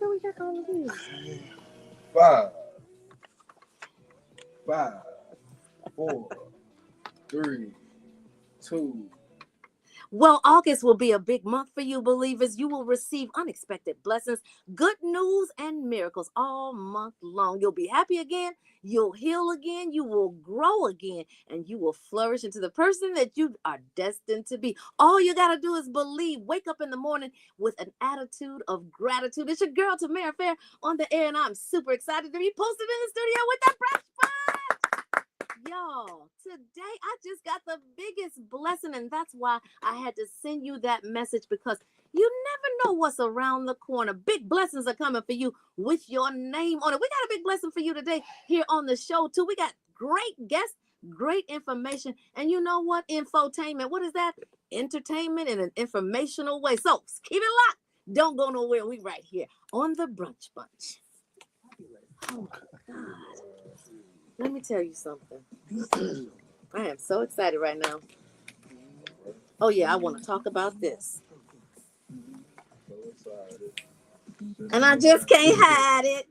do we got all of these? 5, 5, 4, 3, 2. Well, August will be a big month for you, believers. You will receive unexpected blessings, good news, and miracles all month long. You'll be happy again. You'll heal again. You will grow again. And you will flourish into the person that you are destined to be. All you got to do is believe. Wake up in the morning with an attitude of gratitude. It's your girl, Tamara Fair, on the air. And I'm super excited to be posted in the studio with the Brunch Bunch. Y'all, today I just got the biggest blessing, and that's why I had to send you that message, because you never know what's around the corner. Big blessings are coming for you with your name on it. We got a big blessing for you today here on the show, too. We got great guests, great information, and you know what? Infotainment. What is that? Entertainment in an informational way. So keep it locked. Don't go nowhere. We right here on the Brunch Bunch. Oh, God. Let me tell you something. I am so excited right now. Oh, yeah, I want to talk about this. And I just can't hide it.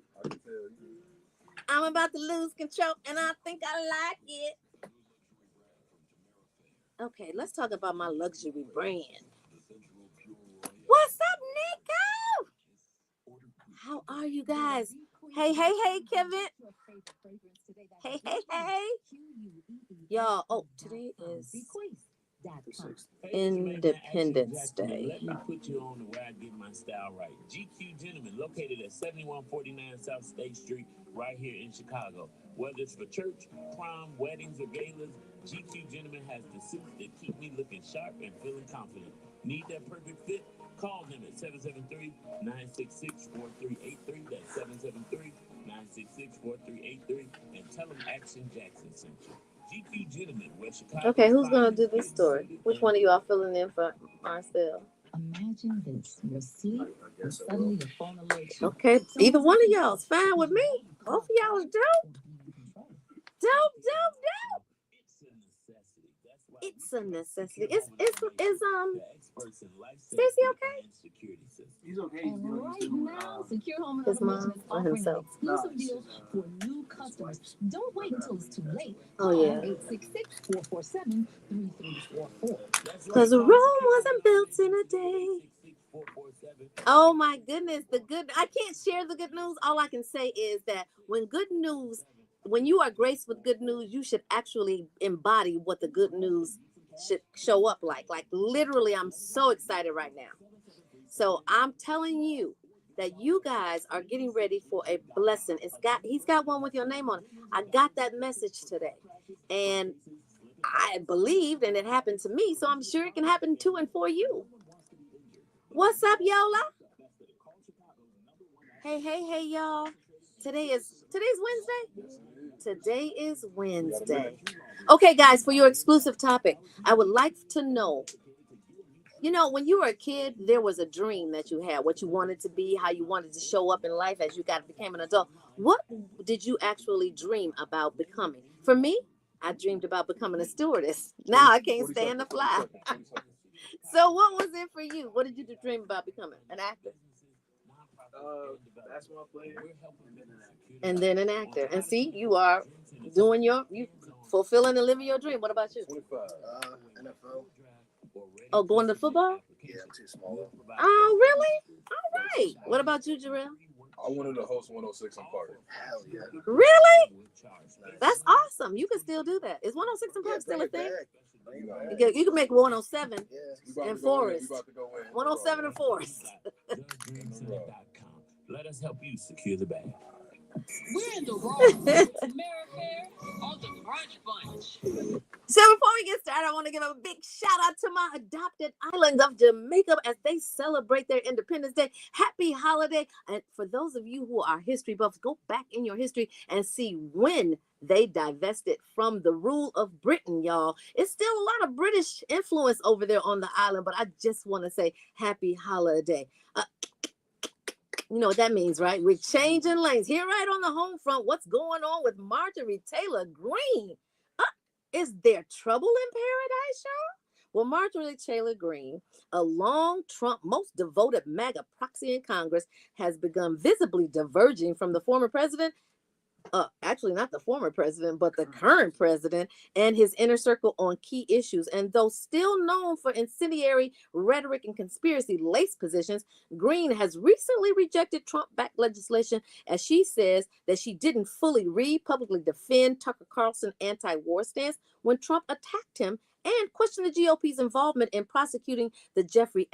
I'm about to lose control, and I think I like it. Okay, let's talk about my luxury brand. What's up, Nico? How are you guys? Hey, Kevin. Hey. Y'all, today is Independence Day. Let me put you on to where I get my style right. GQ Gentlemen, located at 7149 South State Street, right here in Chicago. Whether it's for church, prom, weddings, or galas, GQ Gentlemen has the suits that keep me looking sharp and feeling confident. Need that perfect fit? Call them at 773-966-4383. That's 773-966-4383. And tell them Action Jackson sent you. GQ Gentlemen, where Chicago. Okay, who's going to do this story? Which one of you are filling in for Marcel? Imagine this. You're asleep and suddenly your phone alerts you. Okay, either one of y'all is fine with me. Both of y'all is dope. Dope. It's a necessity. Is Stacey okay? He's okay. And right now, Secure Home His Automation mom is or offering himself? an exclusive deal for new customers. Don't wait until it's too late. Oh, yeah. 866-447-3344. Because the Rome wasn't built in a day. Oh my goodness, I can't share the good news. All I can say is that when you are graced with good news, you should actually embody what the good news should show up like. Like literally, I'm so excited right now. So I'm telling you that you guys are getting ready for a blessing. He's got one with your name on it. I got that message today, and I believed, and it happened to me. So I'm sure it can happen to and for you. What's up, Yola? Hey, y'all. Today's Wednesday? Today is Wednesday. Okay, guys, for your exclusive topic, I would like to know, when you were a kid, there was a dream that you had, what you wanted to be, how you wanted to show up in life as you became an adult. What did you actually dream about becoming? For me, I dreamed about becoming a stewardess. Now I can't stand to fly. So what was it for you? What did you dream about becoming? An actor? Basketball player. And then an actor. And see, you are you fulfilling and living your dream. What about you? 25. NFL. Oh, going to football? Yeah, I'm too small. Oh, really? All right. What about you, Jarrell? I wanted to host 106 in Park. Hell yeah. Really? That's awesome. You can still do that. Is 106 in Park still a thing? You can make 107 and Forest. 107 and Forest. Let us help you secure the bag. We're in the room with Tamara Fair on the Brunch Bunch. So before we get started, I want to give a big shout out to my adopted island of Jamaica as they celebrate their Independence Day. Happy holiday. And for those of you who are history buffs, go back in your history and see when they divested from the rule of Britain, y'all. It's still a lot of British influence over there on the island, but I just want to say happy holiday. You know what that means, right? We're changing lanes. Here right on the home front, what's going on with Marjorie Taylor Greene? Is there trouble in paradise, y'all? Well, Marjorie Taylor Greene, a long Trump most devoted MAGA proxy in Congress, has begun visibly diverging from the former president, actually not the former president, but the current president and his inner circle on key issues. And though still known for incendiary rhetoric and conspiracy lace positions, Green has recently rejected Trump-backed legislation as she says that she didn't fully read, publicly defend Tucker Carlson's anti-war stance when Trump attacked him and questioned the GOP's involvement in prosecuting the Jeffrey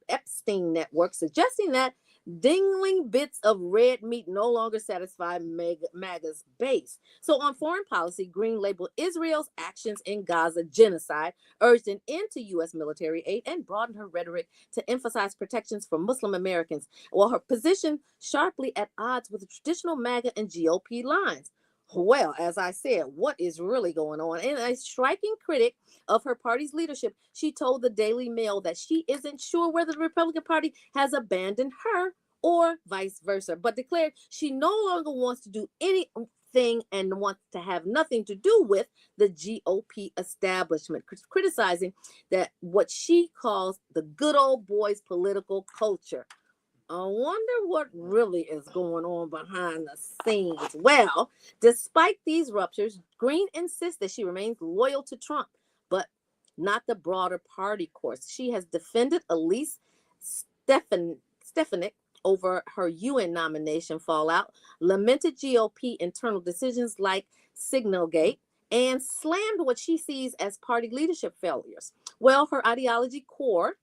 Epstein network, suggesting that dingling bits of red meat no longer satisfy MAGA's base. So on foreign policy, Green labeled Israel's actions in Gaza genocide, urged an end to U.S. military aid, and broadened her rhetoric to emphasize protections for Muslim Americans, while her position sharply at odds with the traditional MAGA and GOP lines. Well, as I said, what is really going on? And a striking critic of her party's leadership, she told the Daily Mail that she isn't sure whether the Republican Party has abandoned her or vice versa, but declared she no longer wants to do anything and wants to have nothing to do with the GOP establishment, criticizing that what she calls the good old boys political culture. I wonder what really is going on behind the scenes. Well, despite these ruptures, Green insists that she remains loyal to Trump, but not the broader party course. She has defended Elise Stefanik over her UN nomination fallout, lamented GOP internal decisions like Signalgate, and slammed what she sees as party leadership failures. Well, her ideology core,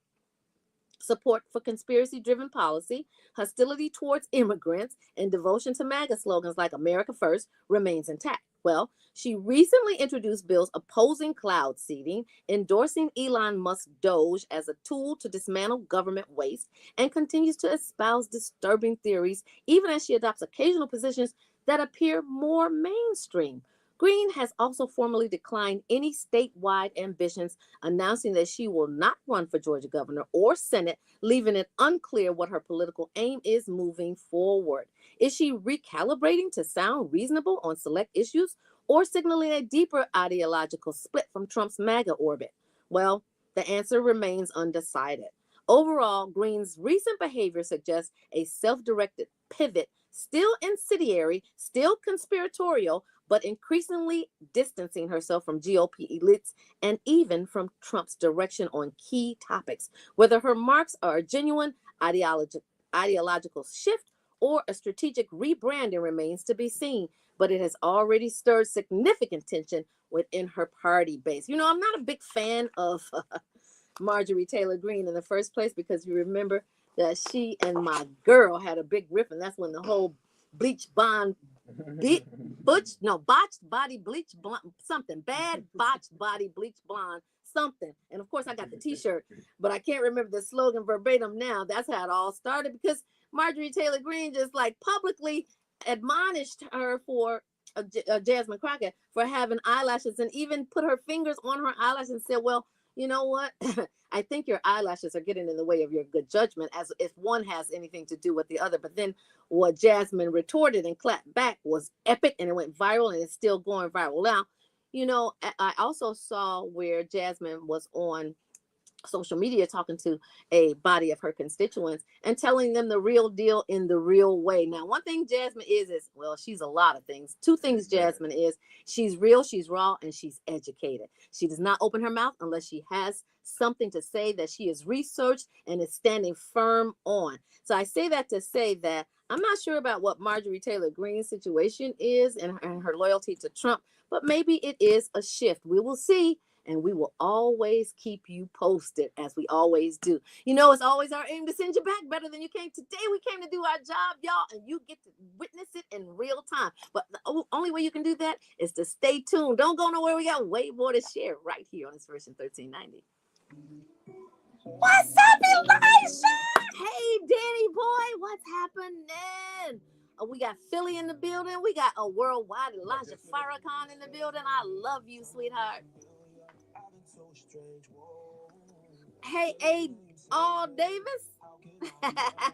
support for conspiracy-driven policy, hostility towards immigrants, and devotion to MAGA slogans like America First remains intact. Well, she recently introduced bills opposing cloud seeding, endorsing Elon Musk's Doge as a tool to dismantle government waste, and continues to espouse disturbing theories, even as she adopts occasional positions that appear more mainstream. Green has also formally declined any statewide ambitions, announcing that she will not run for Georgia governor or Senate, leaving it unclear what her political aim is moving forward. Is she recalibrating to sound reasonable on select issues or signaling a deeper ideological split from Trump's MAGA orbit? Well, the answer remains undecided. Overall, Green's recent behavior suggests a self-directed pivot, still incendiary, still conspiratorial, but increasingly distancing herself from GOP elites and even from Trump's direction on key topics. Whether her marks are a genuine ideological shift or a strategic rebranding remains to be seen, but it has already stirred significant tension within her party base. You know, I'm not a big fan of Marjorie Taylor Greene in the first place because you remember that she and my girl had a big riff, and that's when the whole botched body bleach blonde, something bad botched body bleach blonde, something. And of course, I got the T-shirt, but I can't remember the slogan verbatim now. That's how it all started because Marjorie Taylor Greene just like publicly admonished her for Jasmine Crockett for having eyelashes, and even put her fingers on her eyelashes and said, well, you know what? I think your eyelashes are getting in the way of your good judgment, as if one has anything to do with the other. But then what Jasmine retorted and clapped back was epic, and it went viral, and it's still going viral now. You know, I also saw where Jasmine was on social media talking to a body of her constituents and telling them the real deal in the real way. Now, one thing Jasmine is, well, she's a lot of things. Two things Jasmine is: she's real, she's raw, and she's educated. She does not open her mouth unless she has something to say that she has researched and is standing firm on. So I say that to say that I'm not sure about what Marjorie Taylor Greene's situation is and her loyalty to Trump, but maybe it is a shift. We will see. And we will always keep you posted, as we always do. You know, it's always our aim to send you back better than you came. Today, we came to do our job, y'all, and you get to witness it in real time. But the only way you can do that is to stay tuned. Don't go nowhere. We got way more to share right here on Inspiration 1390. What's up, Elisha? Hey, Danny boy, what's happening? We got Philly in the building. We got a worldwide Elijah Farrakhan in the building. I love you, sweetheart. Hey, All Davis,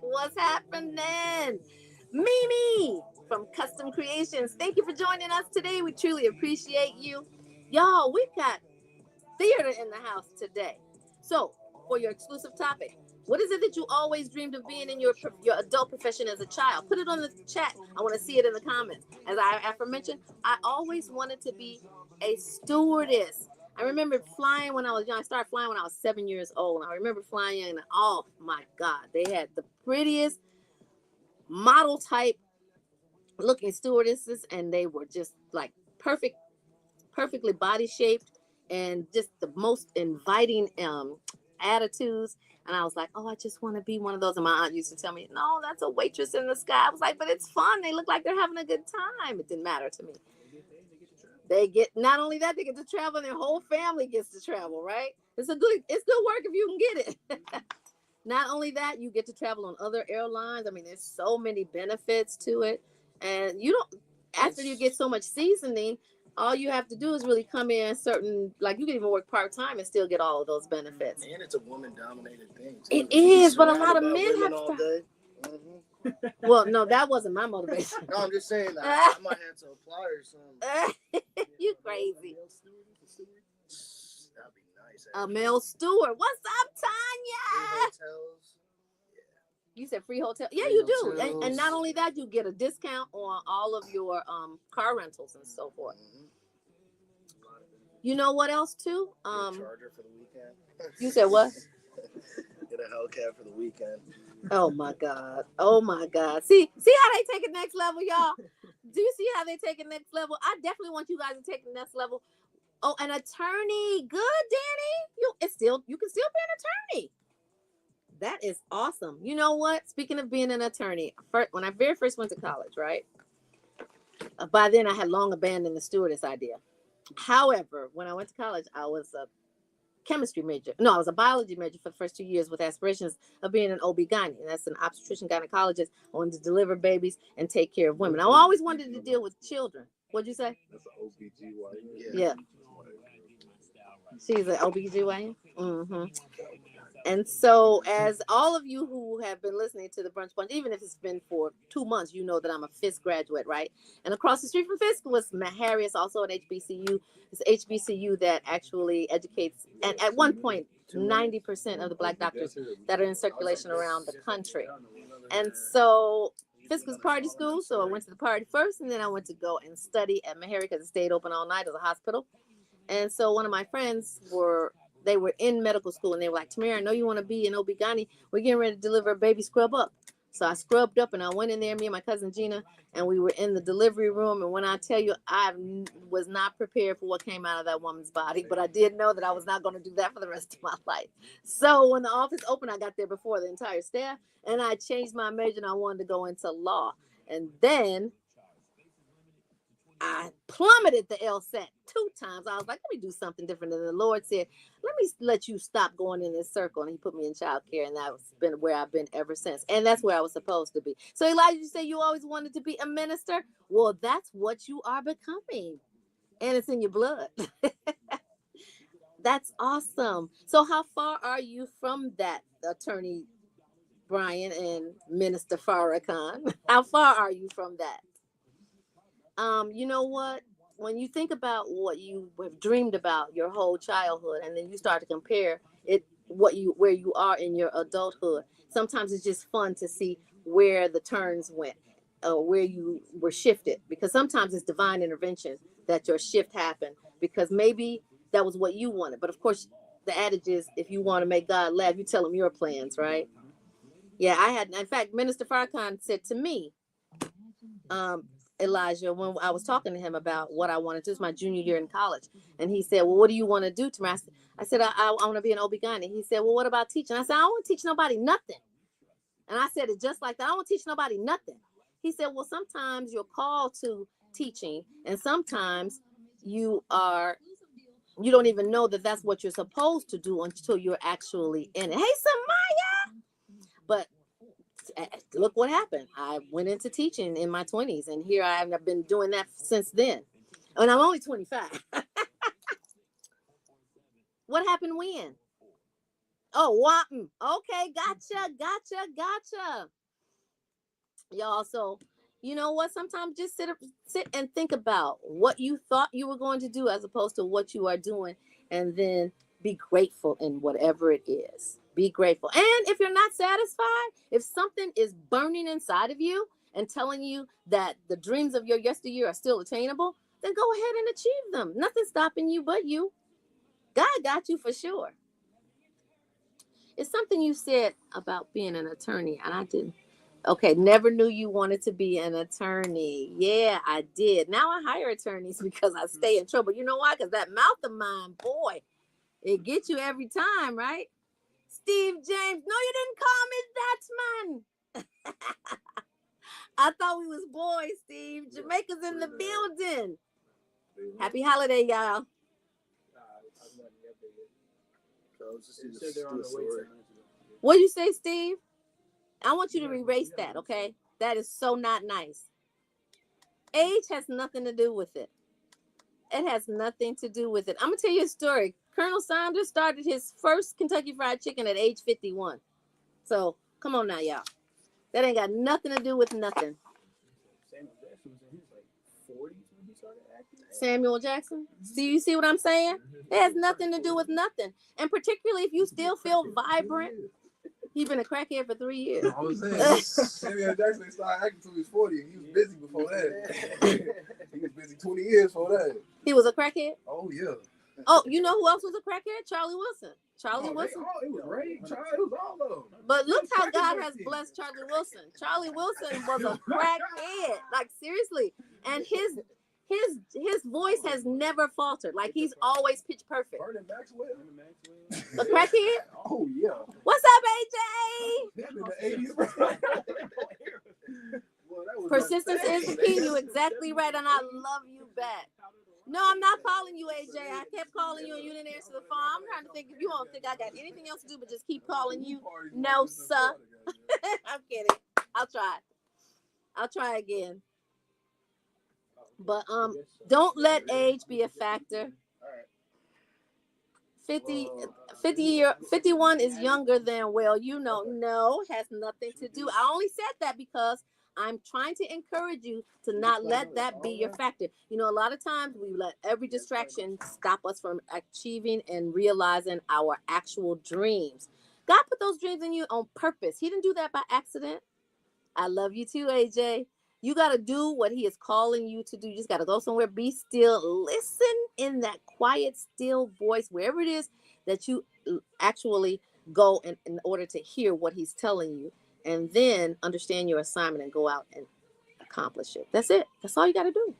what's happening? Mimi from Custom Creations, thank you for joining us today. We truly appreciate you. Y'all, we've got theater in the house today. So, for your exclusive topic, what is it that you always dreamed of being in your adult profession as a child? Put it on the chat. I want to see it in the comments. As I aforementioned, I always wanted to be a stewardess. I remember flying when I was young. I started flying when I was 7 years old. I remember flying, and oh my God, they had the prettiest model type looking stewardesses, and they were just like perfectly body shaped, and just the most inviting attitudes. And I was like, oh, I just want to be one of those. And my aunt used to tell me, no, that's a waitress in the sky. I was like, but it's fun. They look like they're having a good time. It didn't matter to me. They get, not only that, they get to travel, and their whole family gets to travel, right? It's good work if you can get it. Not only that, you get to travel on other airlines. I mean, there's so many benefits to it. And you don't, after you get so much seasoning, all you have to do is really come in certain, like you can even work part-time and still get all of those benefits. And it's a woman-dominated thing, too. It is, but a lot of men women have all day. Mm-hmm. Well, no, that wasn't my motivation. No, I'm just saying that I might have to apply or something. You crazy. That'd be nice. A male steward. What's up, Tanya? Hotels. You said free hotel. Yeah, Free you do. hotels. And not only that, you get a discount on all of your car rentals and so forth. Mm-hmm. You know what else too? Charger for the weekend. You said what? Get a Hellcat for the weekend. Oh my God. Oh my God. See how they take it next level, y'all? Do you see how they take it next level? I definitely want you guys to take the next level. Oh, an attorney. Good, Danny. You can still be an attorney. That is awesome. You know what? Speaking of being an attorney, when I very first went to college, right? By then I had long abandoned the stewardess idea. However, when I went to college, I was a chemistry major. No, I was a biology major for the first 2 years with aspirations of being an OB-GYN. That's an obstetrician gynecologist. I wanted to deliver babies and take care of women. I always wanted to deal with children. What'd you say? That's an OBGYN. Yeah. She's an OBGYN. Mm-hmm. And so, as all of you who have been listening to the Brunch Bunch, even if it's been for 2 months, you know that I'm a Fisk graduate, right? And across the street from Fisk was Harris, also an HBCU. It's HBCU that actually educates, and at one point, 90% of the Black doctors that are in circulation around the country. And so, Fisk was party school, so I went to the party first, and then I went to go and study at Meharry because it stayed open all night as a hospital. And so one of my friends were in medical school, and they were like, Tamara, I know you want to be an OB-GYN. We're getting ready to deliver a baby, scrub up. So I scrubbed up, and I went in there, me and my cousin Gina, and we were in the delivery room. And when I tell you, I was not prepared for what came out of that woman's body, but I did know that I was not going to do that for the rest of my life. So when the office opened, I got there before the entire staff, and I changed my major, and I wanted to go into law. And then I plummeted the LSAT 2 times. I was like, let me do something different. And the Lord said, let you stop going in this circle. And he put me in childcare, and that's been where I've been ever since. And that's where I was supposed to be. So Elijah, you say you always wanted to be a minister? Well, that's what you are becoming. And it's in your blood. That's awesome. So how far are you from that, Attorney Brian and Minister Farrakhan? How far are you from that? You know what? When you think about what you have dreamed about your whole childhood, and then you start to compare it, where you are in your adulthood, sometimes it's just fun to see where the turns went, where you were shifted, because sometimes it's divine intervention that your shift happened, because maybe that was what you wanted. But of course, the adage is, if you want to make God laugh, you tell him your plans, right? Yeah, in fact, Minister Farrakhan said to me, Elijah, when I was talking to him about what I wanted to do, it's my junior year in college. And he said, well, what do you want to do tomorrow? I said, I want to be an OB-GYN. And he said, well, what about teaching? I said, I don't want to teach nobody nothing. And I said it just like that. I don't want to teach nobody nothing. He said, well, sometimes you're called to teaching, and sometimes you don't even know that that's what you're supposed to do until you're actually in it. Hey, Samaya! But look what happened. I went into teaching in my 20s, and here I have been doing that since then. And I'm only 25. What happened when? Oh, Wanton. Okay, gotcha. Y'all, so you know what? Sometimes just sit and think about what you thought you were going to do as opposed to what you are doing, and then Be grateful in whatever it is. Be grateful. And if you're not satisfied, if something is burning inside of you and telling you that the dreams of your yesteryear are still attainable, then go ahead and achieve them. Nothing's stopping you but you. God got you for sure. It's something you said about being an attorney, and I didn't. Okay, never knew you wanted to be an attorney. Yeah, I did. Now I hire attorneys because I stay in trouble. You know why? Because that mouth of mine, boy, it gets you every time, right? Steve James. No, you didn't call me that, man. I thought we was boys, Steve. Jamaica's in the building. Happy holiday, y'all. What do you say, Steve? I want you to erase that, okay? That is so not nice. Age has nothing to do with it. It has nothing to do with it. I'm going to tell you a story. Colonel Sanders started his first Kentucky Fried Chicken at age 51. So, come on now, y'all. That ain't got nothing to do with nothing. Samuel Jackson? See, you see what I'm saying? It has nothing to do with nothing. And particularly if you still feel vibrant. He's been a crackhead for 3 years. I was saying, Samuel Jackson started acting until he was 40, and he was busy before that. He was busy 20 years before that. He was a crackhead? Oh, yeah. Oh, you know who else was a crackhead? Charlie Wilson. Charlie Wilson. It was Ray, Charlie, it was all of them. But look how God has blessed Charlie Wilson. Charlie Wilson was a crackhead. Like, seriously. And his voice has never faltered. Like, he's always pitch perfect. Vernon Maxwell. A crackhead? Oh, yeah. What's up, AJ? That in the 80s, bro. Well, Persistence is the key. You're exactly right. And I love you back. No, I'm not calling you, AJ. I kept calling you and you didn't answer the phone. I'm trying to think if you don't think I got anything else to do but just keep calling you. No, sir. I'm kidding. I'll try again. But don't let age be a factor. 51 is younger than, well, you know, no, has nothing to do. I only said that because I'm trying to encourage you to not let that be your factor. You know, a lot of times we let every distraction stop us from achieving and realizing our actual dreams. God put those dreams in you on purpose. He didn't do that by accident. I love you too, AJ. You got to do what he is calling you to do. You just got to go somewhere, be still, listen in that quiet, still voice, wherever it is that you actually go in order to hear what he's telling you. And then understand your assignment and go out and accomplish it. That's it. That's all you got to do.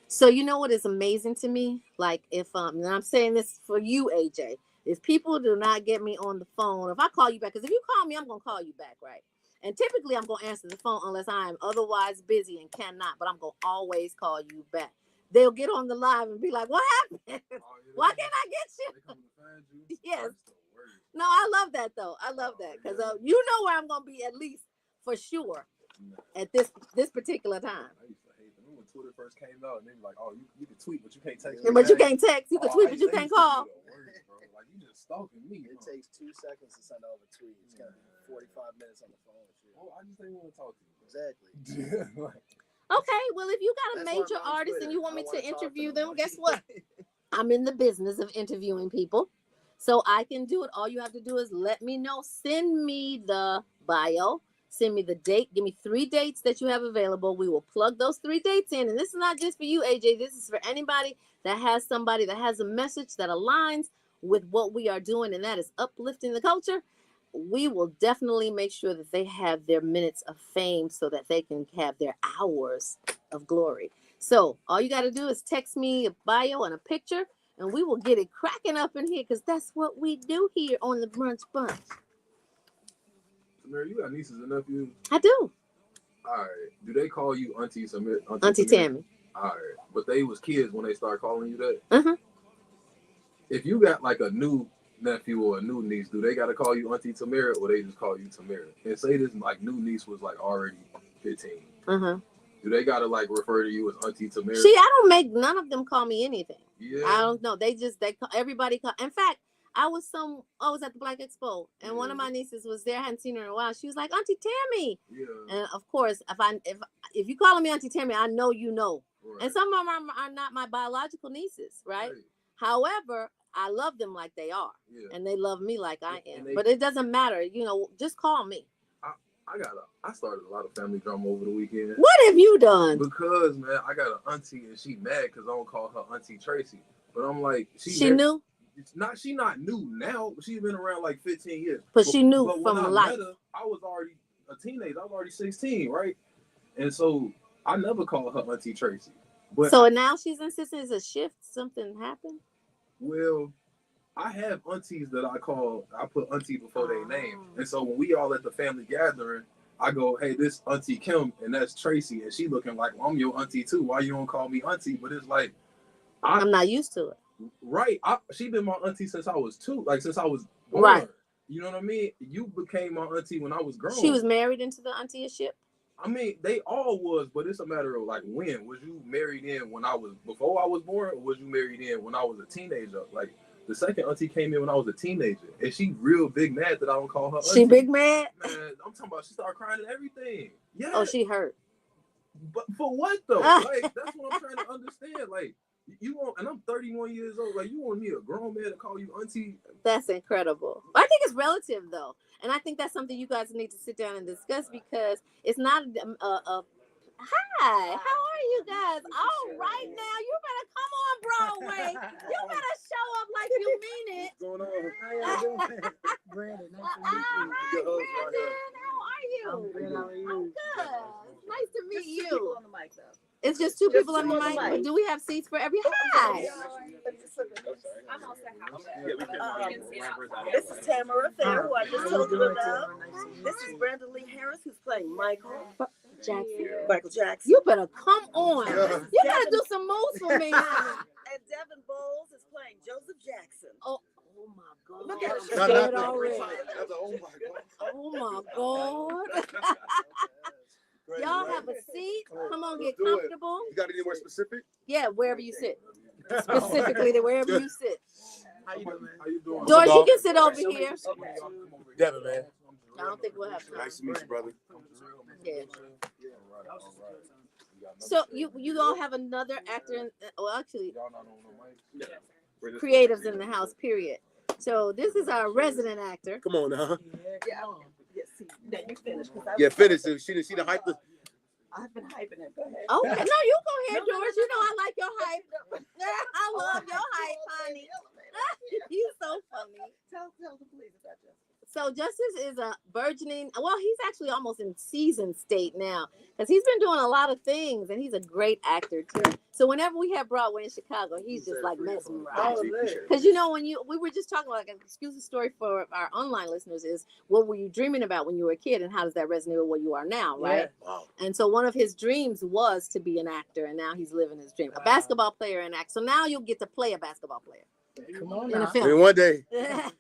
So you know what is amazing to me? Like if, and I'm saying this for you, AJ, if people do not get me on the phone, if I call you back, because if you call me, I'm going to call you back, right? And typically I'm going to answer the phone unless I am otherwise busy and cannot, but I'm going to always call you back. They'll get on the live and be like, what happened? Why can't I get you? Yes. No, I love that though. I love that because you know where I'm going to be at least for sure at this particular time. I used to hate them when Twitter first came out, and they were like, "Oh, you can tweet, but you can't text." But you can't text. You can tweet, but you can't call. Like you just stalking me. It takes 2 seconds to send out a tweet. It's got 45 minutes on the phone. Oh, I just didn't want to talk to you. Exactly. Okay, well, if you got a major artist and you want me to interview them, guess what? I'm in the business of interviewing people. So I can do it. All you have to do is let me know. Send me the bio. Send me the date. Give me 3 dates that you have available. We will plug those 3 dates in. And this is not just for you, AJ. This is for anybody that has somebody that has a message that aligns with what we are doing, and that is uplifting the culture. We will definitely make sure that they have their minutes of fame so that they can have their hours of glory. So all you got to do is text me a bio and a picture, and we will get it cracking up in here because that's what we do here on the Brunch Bunch. Samira, you got nieces and nephews? I do. All right. Do they call you Auntie Samira? Auntie Tammy. All right. But they was kids when they started calling you that? Uh-huh. If you got like a new nephew or a new niece, do they got to call you Auntie Tamira or they just call you Tamira? And say this like new niece was like already 15. Uh-huh. Do they got to like refer to you as Auntie Tamira? See, I don't make none of them call me anything. Yeah. I don't know. They call, everybody call. In fact, I was at the Black Expo, and one of my nieces was there. I hadn't seen her in a while. She was like, Auntie Tammy. Yeah. And of course, if you calling me Auntie Tammy, I know you know And some of them are not my biological nieces, right? However, I love them like they are, and they love me like I am. But it doesn't matter, you know. Just call me. I started a lot of family drama over the weekend. What have you done? Because man, I got an auntie and she mad because I don't call her Auntie Tracy. But I'm like, she knew. She not new now, but she's been around like 15 years. But she knew but from when I life. met her, I was already a teenager. I was already 16, right? And so I never called her Auntie Tracy. But so now she's insisting it's a shift. Something happened. Well, I have aunties that I put auntie before their name. And so when we all at the family gathering, I go, hey, this Auntie Kim, and that's Tracy. And she looking like, well, I'm your auntie too. Why you don't call me auntie? But it's like, I'm not used to it. Right. She been my auntie since I was 2, like since I was born. Right. You know what I mean? You became my auntie when I was grown. She was married into the auntieship? I mean, they all was, but it's a matter of like when. Was you married in before I was born, or was you married in when I was a teenager? Like, the second auntie came in when I was a teenager, and she real big mad that I don't call her auntie. She big mad? Man, I'm talking about she started crying and everything. Yeah. Oh, she hurt. But for what though? Like, that's what I'm trying to understand. Like, you want, and I'm 31 years old. Like, you want me, a grown man, to call you auntie? That's incredible. I think it's relative though, and I think that's something you guys need to sit down and discuss, because it's not Hi, how are you guys? All right, now you better come on Broadway. You better show up like you mean it. What's going on? How y'all doing? Brandon, nice to meet you. All right, Brandon, how are you? I'm good. How are you? I'm good. Nice to meet Just 2 you. people on the mic, though. It's just two people on the two on mic. the mic. But do we have seats for every? Hi. I'm all set. This is Tamara Fair, who I just told you about. This is Brandon Lee Harris, who's playing Michael Jackson. You better come on. You better do some moves for me. And Devin Bowles is playing Joseph Jackson. Oh my God. Look at I'm it. scared already. That's a, oh my God. Oh my God. Y'all have a seat. Come on, get comfortable. You got anywhere specific? Yeah, wherever you sit. Specifically, wherever you sit. How you doing? How you doing? George, you can sit over here. Devin, man. I don't think we'll have time. Nice to meet you, brother. Yeah. So you gonna have another actor in, well, actually, creatives in the house, period. So this is our resident actor. Come on now. Yes, see, now you finish. Yeah, finish it. She the hype. I've been hyping it. Go ahead. Oh, no, you go ahead, George. You know I like your hype. I love your hype, honey. You're so funny. Tell the police about you. So Justice is a burgeoning, well, he's actually almost in seasoned state now, because he's been doing a lot of things, and he's a great actor too. So whenever we have Broadway in Chicago, he's just like mesmerized. Because you know, we were just talking, like, an exclusive story for our online listeners is, what were you dreaming about when you were a kid, and how does that resonate with what you are now, right? Yeah. Wow. And so one of his dreams was to be an actor, and now he's living his dream. A basketball player and actor. So now you'll get to play a basketball player. Come on in a now. film. Maybe one day. All right.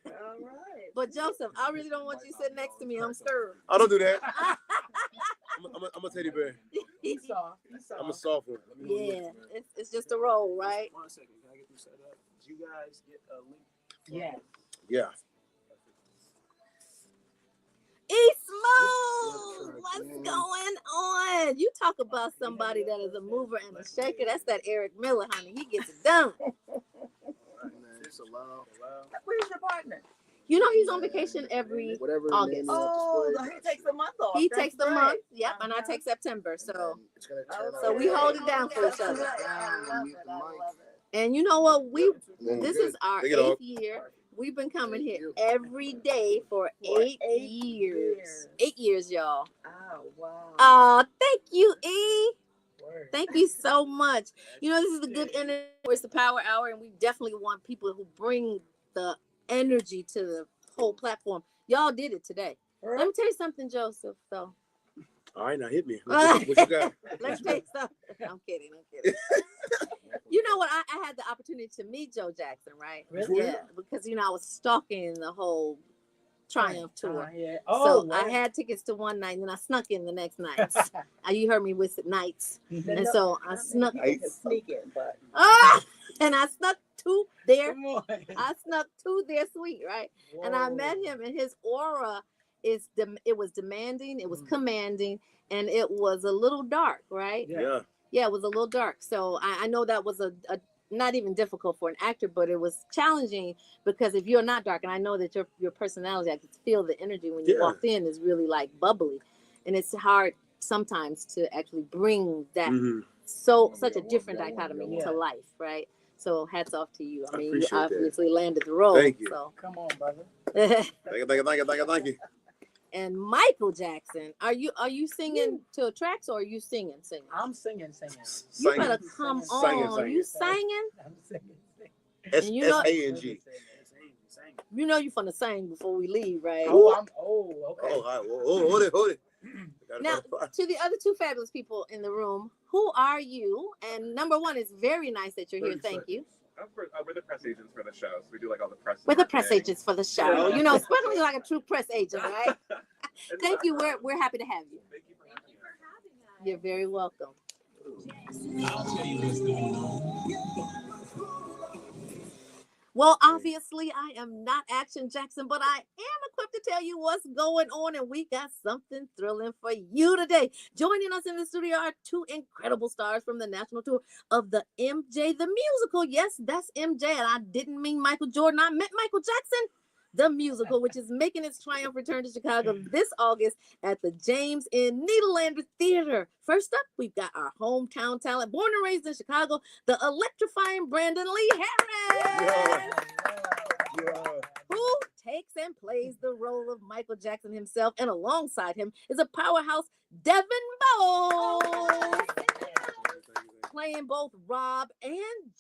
But Joseph, I really don't want you sitting next to me. I'm scared. I don't do that. I'm a teddy bear. He's soft. I'm a soft one. Yeah, it's just a role, right? 1 second. Can I get this set up? Did you guys get a link? Yeah. Yeah. Smooth, what's going on? You talk about somebody that is a mover and a shaker. That's that Eric Miller, honey. He gets it done. Where's your partner? You know he's on vacation every August. Oh, he takes a month off. He That's takes the right. month, yep, and I take September. So we hold it down for each other. I love it. And you know what? This is our 8th year. We've been coming here every day for 8 years. 8 years, y'all. Oh, wow. Oh, thank you, E. Thank you so much. You know, this is the good energy. It's the power hour, and we definitely want people who bring the energy to the whole platform. Y'all did it today. Right. Let me tell you something, Joseph, though. All right, now hit me. What you got? Let's tell you something. I'm kidding. You know what? I had the opportunity to meet Joe Jackson, right? Really? Yeah, because, you know, I was stalking the whole Triumph tour. Yeah. So I had tickets to one night, and then I snuck in the next night. You heard me with nights. And so I snuck in, but and I snuck two there. I snuck two there, sweet, right? Whoa. And I met him, and his aura it was demanding, it was commanding, and it was a little dark, right? Yeah. Yeah, it was a little dark. So I know that was a not even difficult for an actor, but it was challenging because if you're not dark, and I know that your personality, I could feel the energy when you walked in is really like bubbly, and it's hard sometimes to actually bring that such a different dichotomy to life, right? So hats off to you. I mean, you obviously landed the role. Thank you. So. Come on, brother. Thank you. And Michael Jackson, are you singing to tracks or are you singing? I'm singing. You better come on. You singing? I'm singing. S-A-N-G. You know you're finna sing before we leave, right? Okay. Hold it. Now, to the other two fabulous people in the room, who are you? And number one, it's very nice that you're here. Thank you. We're the press agents for the show, so we do like all the press. We're the press agents for the show. You know, especially like a true press agent, right? Thank you. We're happy to have you. Thank you for having us. You're very welcome. I'll tell you what's going on. Well, obviously, I am not Action Jackson, but I am equipped to tell you what's going on, and we got something thrilling for you today. Joining us in the studio are two incredible stars from the national tour of the MJ the Musical. Yes, that's MJ, and I didn't mean Michael Jordan. I meant Michael Jackson the Musical, which is making its triumph return to Chicago this August at the James N. Nederlander Theater. First up, we've got our hometown talent, born and raised in Chicago, the electrifying Brandon Lee Harris, who takes and plays the role of Michael Jackson himself, and alongside him is a powerhouse, Devin Bowles, playing both Rob and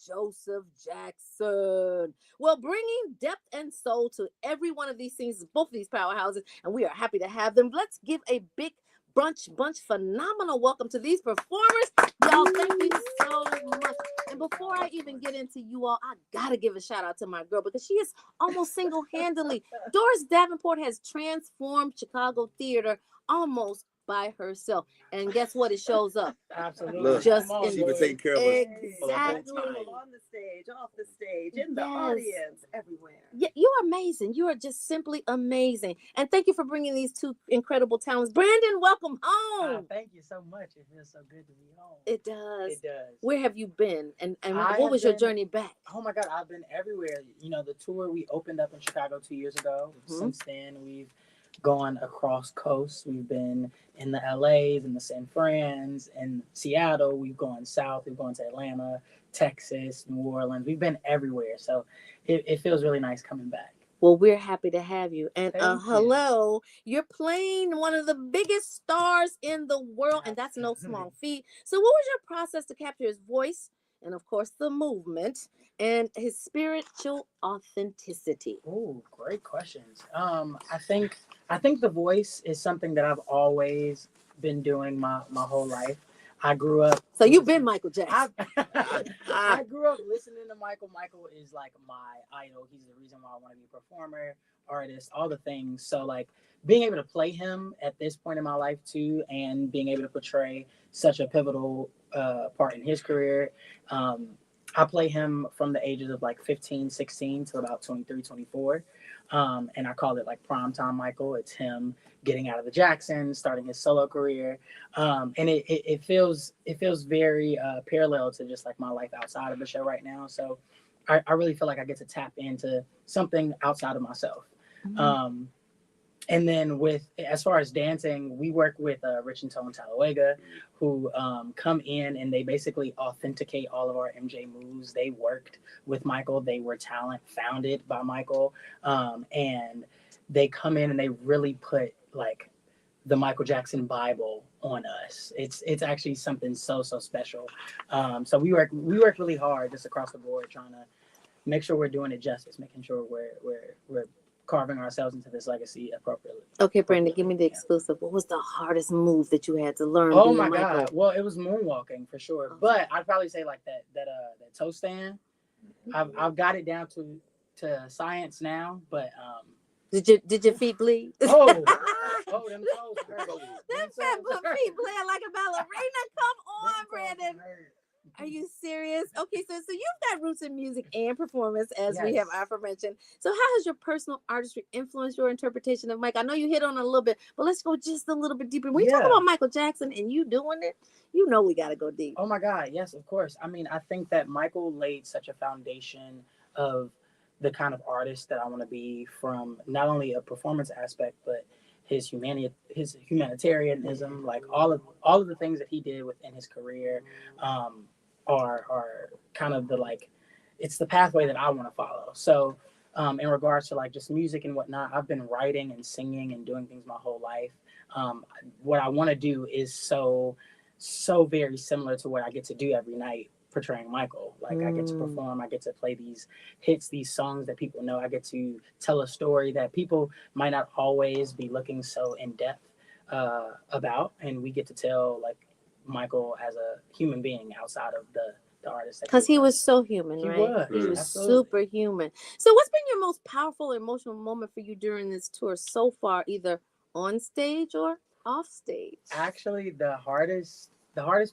Joseph Jackson. Well, bringing depth and soul to every one of these scenes, both of these powerhouses, and we are happy to have them. Let's give a big Brunch Bunch phenomenal welcome to these performers. Y'all, thank you so much. And before I even get into you all, I gotta give a shout out to my girl because she is almost single-handedly. Doris Davenport has transformed Chicago theater almost by herself, and guess what? It shows up. Absolutely. Look, Just she's been taking care of us. exactly On the stage, off the stage, in the audience, everywhere. Yeah, you are amazing. You are just simply amazing, and thank you for bringing these two incredible talents. Brandon, welcome home. Thank you so much. It feels so good to be home. It does. It does. Where have you been, and I what was your have journey back? Oh my God, I've been everywhere. You know, the tour we opened up in Chicago 2 years ago. Since then, we've gone across coast. We've been in the LAs and the San Frans and Seattle. We've gone south. We've gone to Atlanta, Texas, New Orleans. We've been everywhere. So it feels really nice coming back. Well, we're happy to have you. And Thank you. hello, you're playing one of the biggest stars in the world, and that's no small feat. So what was your process to capture his voice and, of course, the movement and his spiritual authenticity? Oh, great questions. I think the voice is something that I've always been doing my whole life. I grew up. So you've been Michael Jackson. I grew up listening to Michael. Michael is like my idol. He's the reason why I want to be a performer, artist, all the things. So like being able to play him at this point in my life too, and being able to portray such a pivotal part in his career. I play him from the ages of like 15, 16 to about 23, 24. And I call it like primetime Michael. It's him getting out of the Jacksons, starting his solo career. And it feels very parallel to just like my life outside of the show right now. So I really feel like I get to tap into something outside of myself. Mm-hmm. And then as far as dancing, we work with Rich and Tone Talawega, who come in and they basically authenticate all of our MJ moves. They worked with Michael. They were talent founded by Michael. And they come in and they really put like the Michael Jackson Bible on us. It's actually something so special. So we work really hard just across the board, trying to make sure we're doing it justice, making sure we're carving ourselves into this legacy appropriately. Okay, Brandon, give me the exclusive. What was the hardest move that you had to learn? Oh my God. Well, it was moonwalking for sure. Okay. But I'd probably say like that toe stand. I've got it down to science now, but did your feet bleed? Oh, them toes hurt. Them feet bleed like a ballerina. Come on, Brandon. Are you serious? Okay, so you've got roots in music and performance, as we have Yes. aforementioned. So how has your personal artistry influenced your interpretation of Mike? I know you hit on it a little bit, but let's go just a little bit deeper. When you talk Yeah. about Michael Jackson and you doing it, you know we got to go deep. Oh my God, yes, of course. I mean, I think that Michael laid such a foundation of the kind of artist that I want to be, from not only a performance aspect, but his humanitarianism, like all of the things that he did within his career, um, are kind of the like, it's the pathway that I want to follow. So, in regards to like just music and whatnot, I've been writing and singing and doing things my whole life. What I want to do is so very similar to what I get to do every night portraying Michael. Like I get to perform, I get to play these hits, these songs that people know. I get to tell a story that people might not always be looking so in depth about, and we get to tell like Michael as a human being outside of the artist. Because he was so human, He right? was. He was Absolutely. superhuman. So what's been your most powerful emotional moment for you during this tour so far, either on stage or off stage? Actually, the hardest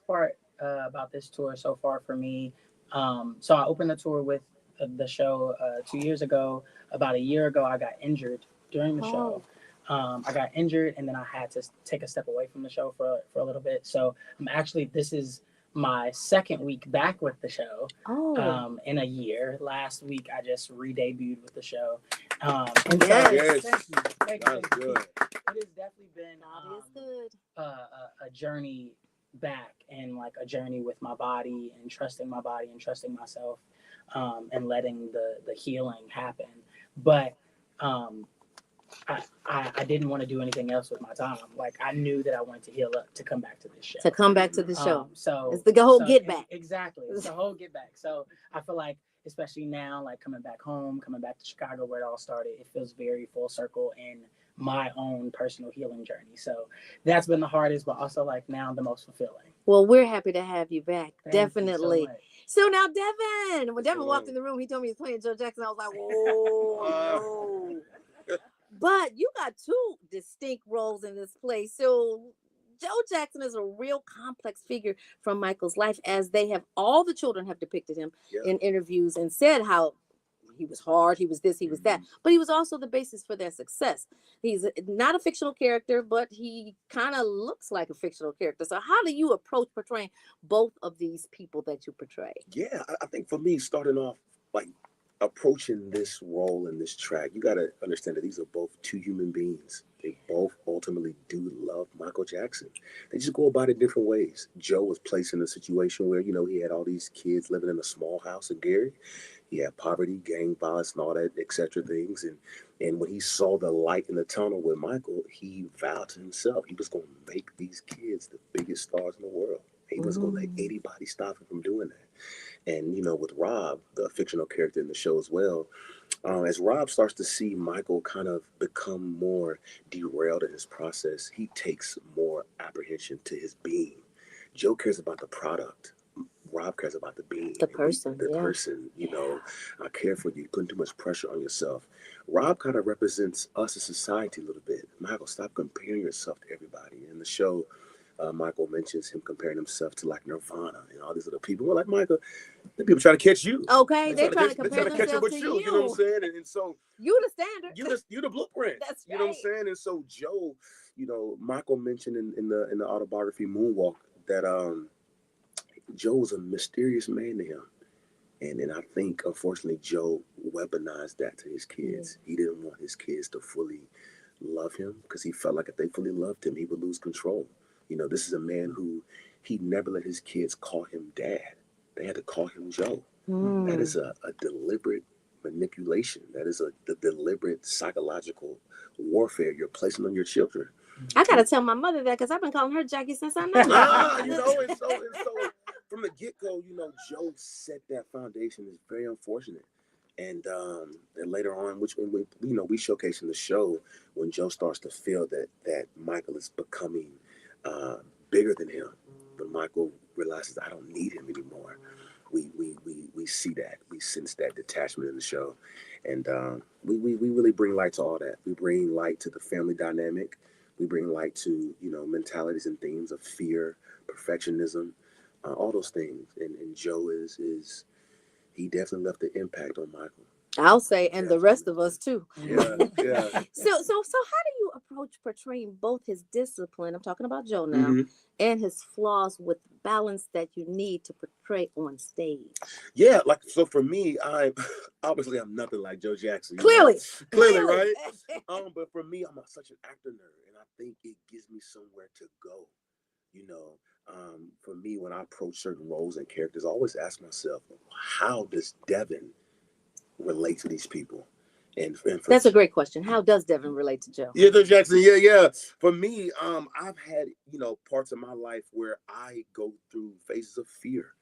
part about this tour so far for me. So I opened the tour with the show 2 years ago. About a year ago, I got injured during the show. I got injured, and then I had to take a step away from the show for a little bit. So I'm actually, this is my second week back with the show. In a year. Last week I just re-debuted with the show. And Yes. Thank you. It has definitely been a journey back, and like a journey with my body and trusting myself, and letting the healing happen. But I didn't want to do anything else with my time. Like I knew that I wanted to heal up to come back to this show. So it's the whole get back. Exactly. It's the whole get back. So I feel like, especially now, like coming back home, coming back to Chicago where it all started, it feels very full circle in my own personal healing journey. So that's been the hardest, but also like now the most fulfilling. Well, we're happy to have you back. Thank Definitely. You so much. So now, Devin, when Devin walked in the room, he told me he was playing Joe Jackson. I was like, whoa, no. But you got two distinct roles in this play. So Joe Jackson is a real complex figure from Michael's life, as all the children have depicted him in interviews and said how he was hard, he was this, he was that, but he was also the basis for their success. He's not a fictional character, but he kind of looks like a fictional character. So how do you approach portraying both of these people that you portray? Yeah, I think for me, starting off, like, approaching this role in this track, you got to understand that these are both two human beings. They both ultimately do love Michael Jackson. They just go about it different ways. Joe was placed in a situation where, he had all these kids living in a small house in Gary. He had poverty, gang violence, and all that, etc. things. And when he saw the light in the tunnel with Michael, he vowed to himself he was going to make these kids the biggest stars in the world. He wasn't going to let anybody stop him from doing that. And, with Rob, the fictional character in the show as well, as Rob starts to see Michael kind of become more derailed in his process, he takes more apprehension to his being. Joe cares about the product. Rob cares about the being. The person. I care for you. Putting too much pressure on yourself. Rob kind of represents us as society a little bit. Michael, stop comparing yourself to everybody. In the show, Michael mentions him comparing himself to like Nirvana and all these other people. We're like, Michael, the people trying to catch you. Okay, they're trying to compare themselves to you. You know what I'm saying? And so you the standard. You the blueprint. That's right. You know what I'm saying? And so Joe, Michael mentioned in the autobiography Moonwalk that Joe was a mysterious man to him. And I think, unfortunately, Joe weaponized that to his kids. He didn't want his kids to fully love him because he felt like if they fully loved him, he would lose control. This is a man who he never let his kids call him dad. They had to call him Joe. That is a deliberate manipulation. That is the deliberate psychological warfare you're placing on your children. I gotta tell my mother that because I've been calling her Jackie since I know her. And so from the get-go, Joe set that foundation. Is very unfortunate. And later on, which we showcase in the show, when Joe starts to feel that Michael is becoming bigger than him, when Michael realizes I don't need him anymore, we see that, we sense that detachment in the show, and we really bring light to all that. We bring light to the family dynamic. We bring light to mentalities and themes of fear, perfectionism, all those things. And Joe is he definitely left an impact on Michael. I'll say, and the rest of us too. Yeah, yeah. So how do you approach portraying both his discipline, I'm talking about Joe now, Mm-hmm. and his flaws with balance that you need to portray on stage? Yeah, like so for me, I'm nothing like Joe Jackson. Clearly, right? But for me, I'm such an actor nerd, and I think it gives me somewhere to go. You know, for me, when I approach certain roles and characters, I always ask myself, how does Devin relate to these people? And that's a great question. How does Devin relate to Joe? Yeah, Joe Jackson. Yeah. For me, I've had parts of my life where I go through phases of fear.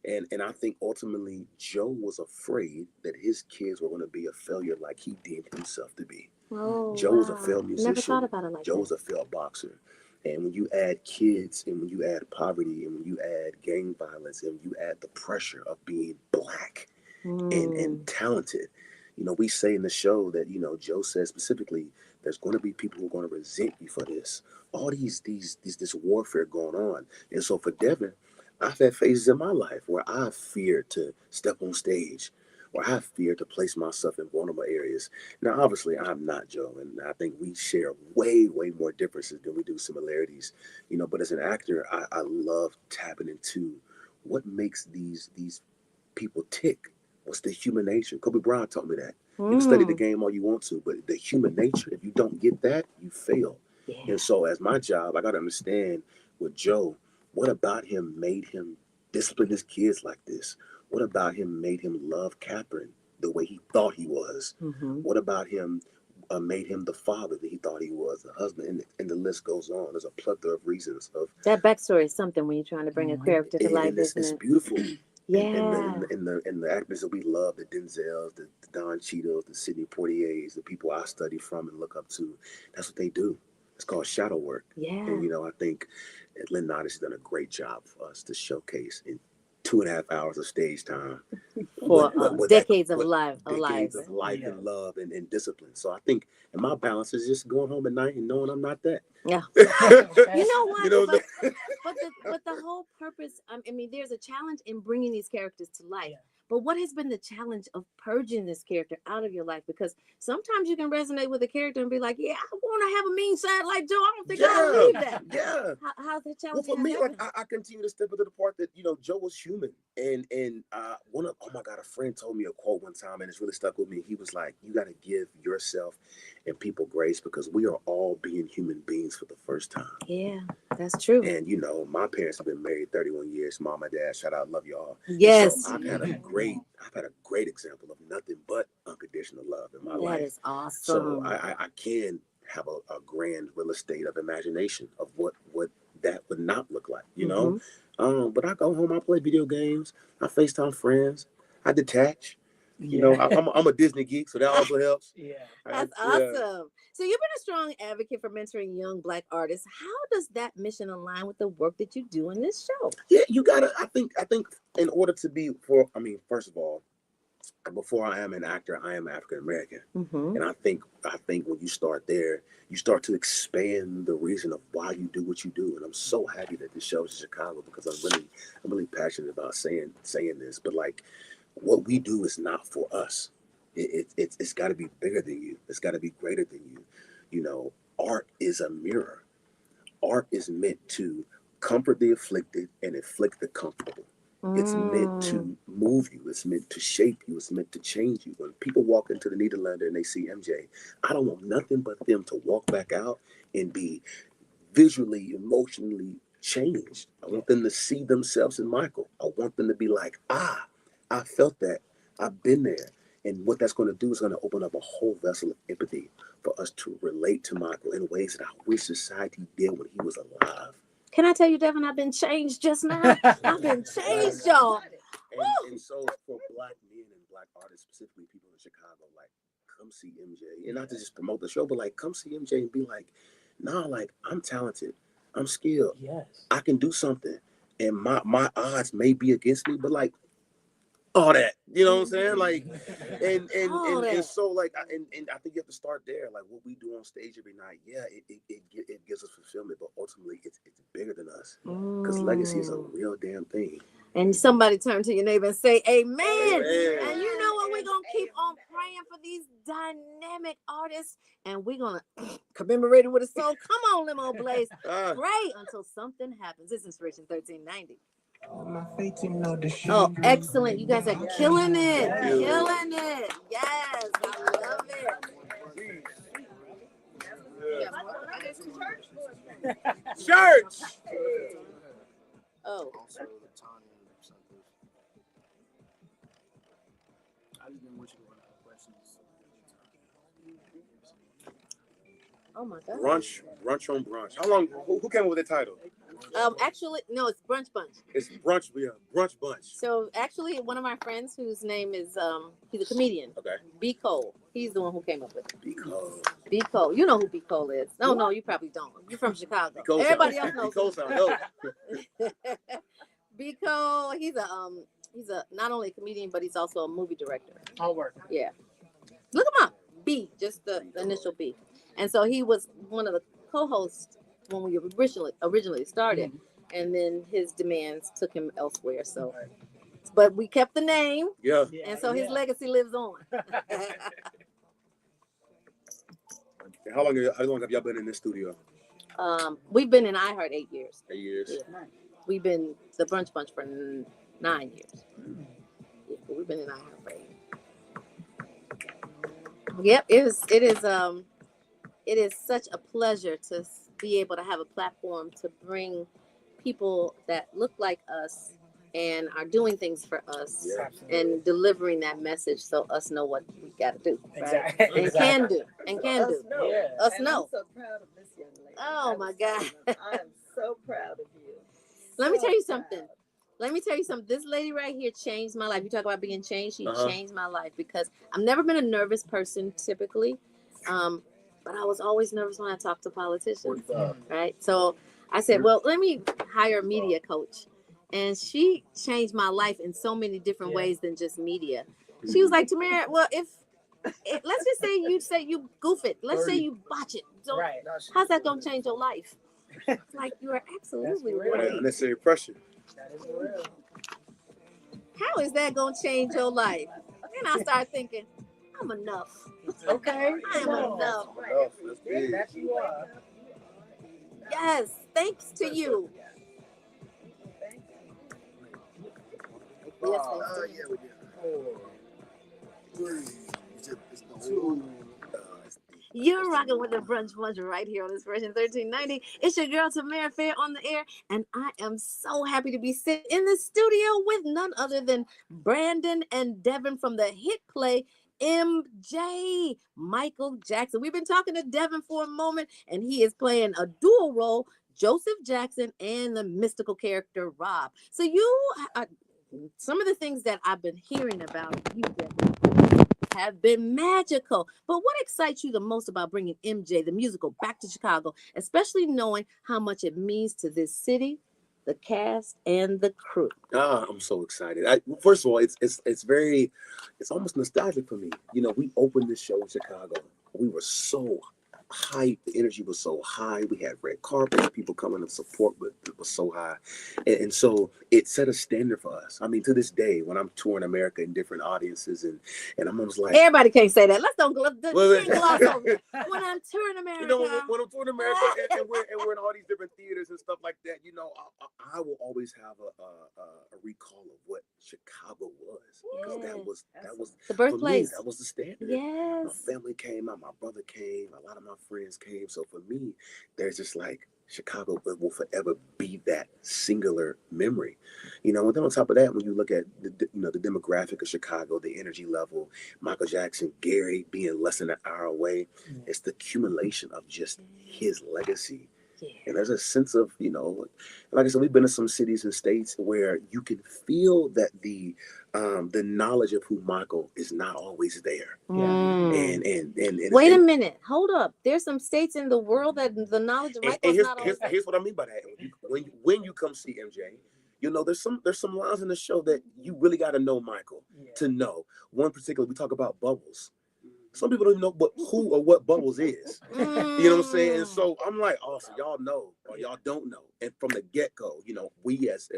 And I think ultimately Joe was afraid that his kids were going to be a failure like he deemed himself to be. Oh, Joe was a failed musician. Never thought about it like Joe that. was a failed boxer. And when you add kids and when you add poverty and when you add gang violence and you add the pressure of being black and talented, we say in the show that, Joe says specifically, there's going to be people who are going to resent you for this. All this warfare going on. And so for Devin, I've had phases in my life where I feared to step on stage, where I feared to place myself in vulnerable areas. Now, obviously, I'm not Joe, and I think we share way, way more differences than we do similarities. But as an actor, I love tapping into what makes these people tick. What's the human nature? Kobe Bryant taught me that. You can study the game all you want to, but the human nature, if you don't get that, you fail. Yeah. And so as my job, I got to understand with Joe, what about him made him discipline his kids like this? What about him made him love Catherine the way he thought he was? Mm-hmm. What about him made him the father that he thought he was, the husband, and the list goes on. There's a plethora of reasons. That backstory is something when you're trying to bring a character to life, isn't it? It's beautiful. Yeah. And the actors that we love, the Denzels, the Don Cheadles, the Sidney Poitiers, the people I study from and look up to, that's what they do. It's called shadow work. Yeah. And, I think Lynn Nottis has done a great job for us to showcase in 2.5 hours of stage time for decades of life and love and discipline. So I think, and my balance is just going home at night and knowing I'm not that. Yeah. You know what? But the whole purpose, I mean, there's a challenge in bringing these characters to life. But what has been the challenge of purging this character out of your life? Because sometimes you can resonate with a character and be like, yeah, I want to have a mean side like Joe. I don't think I'll leave that. Yeah. How's the challenge? Well, for me, like I continue to step into the part that, Joe was human. And oh my God, a friend told me a quote one time and it's really stuck with me. He was like, you got to give yourself and people grace because we are all being human beings for the first time. Yeah, that's true. And, my parents have been married 31 years. Mom and dad, shout out, love y'all. Yes. So I've had a great example of nothing but unconditional love in my life. That is awesome. So I can have a grand real estate of imagination of what that would not look like, know? But I go home, I play video games, I FaceTime friends, I detach. I'm a Disney geek, so that also helps. Yeah. That's awesome. So you've been a strong advocate for mentoring young Black artists. How does that mission align with the work that you do in this show? Yeah, you gotta, I think in order to be, first of all, before I am an actor, I am African American. Mm-hmm. And I think when you start there, you start to expand the reason of why you do what you do. And I'm so happy that this show is in Chicago because I'm really passionate about saying this. But like, what we do is not for us. It's got to be bigger than you. It's got to be greater than you. Art is a mirror. Art is meant to comfort the afflicted and inflict the comfortable. It's meant to move you. It's meant to shape you. It's meant to change you. When people walk into the Nederlander and they see MJ, I don't want nothing but them to walk back out and be visually, emotionally changed. I want them to see themselves in Michael. I want them to be like, I felt that. I've been there. And what that's going to do is going to open up a whole vessel of empathy for us to relate to Michael in ways that I wish society did when he was alive. Can I tell you, Devin, I've been changed just now. I've been changed, y'all. And so for Black men and Black artists, specifically people in Chicago, like, come see MJ. And not to just promote the show, but like, come see MJ and be like, nah, like, I'm talented. I'm skilled. Yes. I can do something. And my odds may be against me, but like, all that. You know what I'm saying? Like, and so like, and I think you have to start there. Like what we do on stage every night, yeah, it gives us fulfillment, but ultimately it's bigger than us because legacy is a real damn thing. And somebody turn to your neighbor and say, Amen. And you know what? We're going to keep on praying for these dynamic artists. And we're going to commemorate it with a song. Come on, Limo Blaze. Pray until something happens. This is Inspiration 1390. Oh, excellent. You guys are killing it. Killing it. Yes, I love it. Church! Oh. Oh my God. Brunch on Brunch. How long? Who came up with the title? Actually, no, it's Brunch Bunch. It's Brunch Bunch. So actually, one of my friends whose name is he's a comedian. Okay. B. Cole. He's the one who came up with it. B. Cole. B. Cole. You know who B. Cole is? No, you probably don't. You're from Chicago. Everybody else knows. B. Cole sound dope. B. Cole. He's a not only a comedian, but he's also a movie director. All work. Yeah. Look him up. B. Just the initial B. And so he was one of the co-hosts when we originally started, and then his demands took him elsewhere. So, but we kept the name, and so his legacy lives on. How long have y'all been in this studio? We've been in iHeart 8 years. 8 years. Yeah. We've been the Brunch Bunch for 9 years. Yeah, but we've been in iHeart for 8. Yep, it is such a pleasure to be able to have a platform to bring people that look like us and are doing things for us and delivering that message so us know what we got to do. Right? Exactly. And can do. Us know. I'm so proud of this young lady. Oh, my God. I am so proud of you. Let me tell you something. This lady right here changed my life. You talk about being changed. She changed my life because I've never been a nervous person typically. But I was always nervous when I talked to politicians, right? So I said, well, let me hire a media coach. And she changed my life in so many different ways than just media. She was like, Tamara, well, if let's just say you goof it. Let's say you botch it. So how's that going to change your life? Like, you are absolutely right. Unnecessary pressure. That is real. How is that going to change your life? Then I start thinking, I'm enough. Okay. I am enough. That's big. That you are. Yes, thanks to you. Yes, thanks to you. You're rocking with the Brunch Bunch right here on Inspiration 1390. It's your girl Tamara Fair on the air, and I am so happy to be sitting in the studio with none other than Brandon and Devin from the hit play MJ, Michael Jackson. We've been talking to Devin for a moment, and he is playing a dual role, Joseph Jackson and the mystical character Rob. So some of the things that I've been hearing about you, Devin, have been magical. But what excites you the most about bringing MJ, the musical, back to Chicago, especially knowing how much it means to this city, the cast, and the crew? I'm so excited. First of all, it's almost nostalgic for me. You know, we opened this show in Chicago. We were so hyped. The energy was so high. We had red carpets. People coming to support, but it was so high. And so it set a standard for us. I mean, to this day, when I'm touring America in different audiences, and I'm almost like, everybody can't say that. Let's don't gloss over that. When I'm touring America, you know, when I'm touring America and we're in all these different theaters and stuff like that, you know, I will always have a recall of what Chicago was, because that was the birthplace. That was the standard. Yes, my family came, my brother came, a lot of my friends came. So for me, there's just like Chicago will forever be that singular memory, you know. And then on top of that, when you look at the demographic of Chicago, the energy level, Michael Jackson, Gary being less than an hour away, it's the accumulation of just his legacy. Yeah. And there's a sense of, you know, like I said, we've been to some cities and states where you can feel that the knowledge of who Michael is not always there. And wait a minute, hold up. There's some states in the world that the knowledge of Michael is not always there. Here's what I mean by that. When you come see MJ, You know, there's some lines in the show that you really got to know Michael to know. One particular, we talk about Bubbles. Some people don't even know who or what Bubbles is. You know what I'm saying? And so I'm like, oh, so y'all know or y'all don't know. And from the get-go, you know, we as